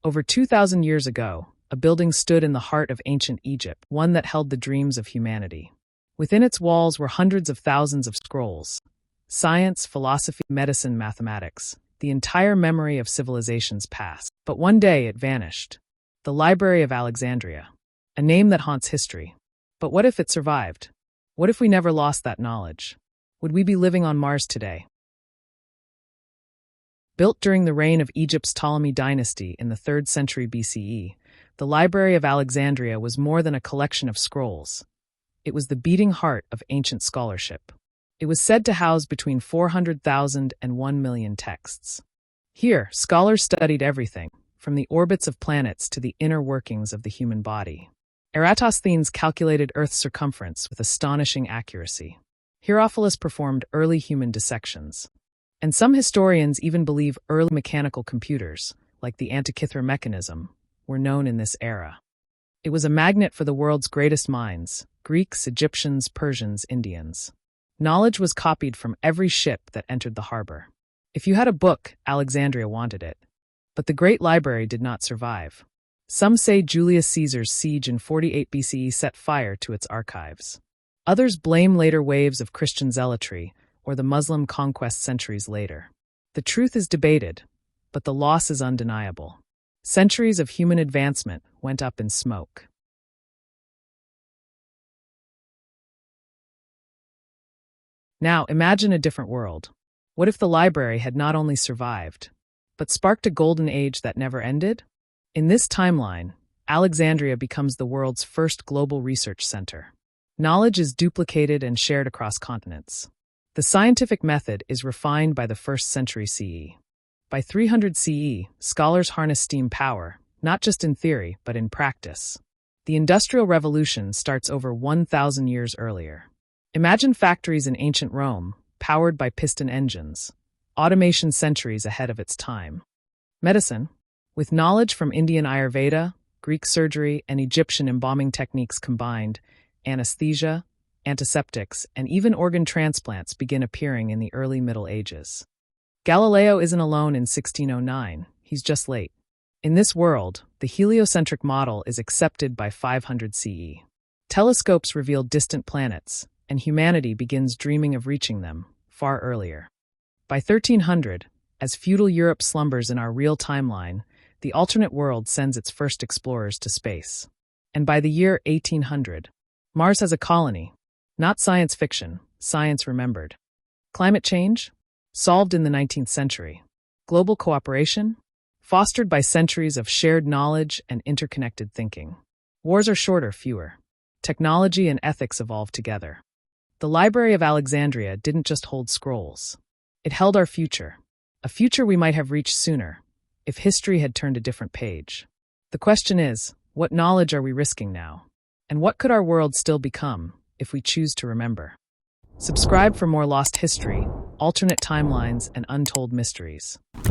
Over 2,000 years ago, a building stood in the heart of ancient Egypt, one that held the dreams of humanity. Within its walls were hundreds of thousands of scrolls. Science, philosophy, medicine, mathematics, the entire memory of civilizations past. But one day it vanished. The Library of Alexandria. A name that haunts history. But what if it survived? What if we never lost that knowledge? Would we be living on Mars today? Built during the reign of Egypt's Ptolemy dynasty in the 3rd century BCE, the Library of Alexandria was more than a collection of scrolls. It was the beating heart of ancient scholarship. It was said to house between 400,000 and 1 million texts. Here, scholars studied everything, from the orbits of planets to the inner workings of the human body. Eratosthenes calculated Earth's circumference with astonishing accuracy. Herophilus performed early human dissections. And some historians even believe early mechanical computers, like the Antikythera mechanism, were known in this era. It was a magnet for the world's greatest minds: Greeks, Egyptians, Persians, Indians. Knowledge was copied from every ship that entered the harbor. If you had a book, Alexandria wanted it. But the Great Library did not survive. Some say Julius Caesar's siege in 48 BCE set fire to its archives. Others blame later waves of Christian zealotry, or the Muslim conquest centuries later. The truth is debated, but the loss is undeniable. Centuries of human advancement went up in smoke. Now, imagine a different world. What if the library had not only survived, but sparked a golden age that never ended? In this timeline, Alexandria becomes the world's first global research center. Knowledge is duplicated and shared across continents. The scientific method is refined by the 1st century CE. By 300 CE, scholars harness steam power, not just in theory, but in practice. The Industrial Revolution starts over 1,000 years earlier. Imagine factories in ancient Rome, powered by piston engines, automation centuries ahead of its time. Medicine, with knowledge from Indian Ayurveda, Greek surgery, and Egyptian embalming techniques combined, anesthesia, antiseptics, and even organ transplants begin appearing in the early Middle Ages. Galileo isn't alone in 1609, he's just late. In this world, the heliocentric model is accepted by 500 CE. Telescopes reveal distant planets, and humanity begins dreaming of reaching them far earlier. By 1300, as feudal Europe slumbers in our real timeline, the alternate world sends its first explorers to space. And by the year 1800, Mars has a colony. Not science fiction, science remembered. Climate change? Solved in the 19th century. Global cooperation? Fostered by centuries of shared knowledge and interconnected thinking. Wars are shorter, fewer. Technology and ethics evolve together. The Library of Alexandria didn't just hold scrolls. It held our future. A future we might have reached sooner, if history had turned a different page. The question is, what knowledge are we risking now? And what could our world still become, if we choose to remember? Subscribe for more lost history, alternate timelines, and untold mysteries.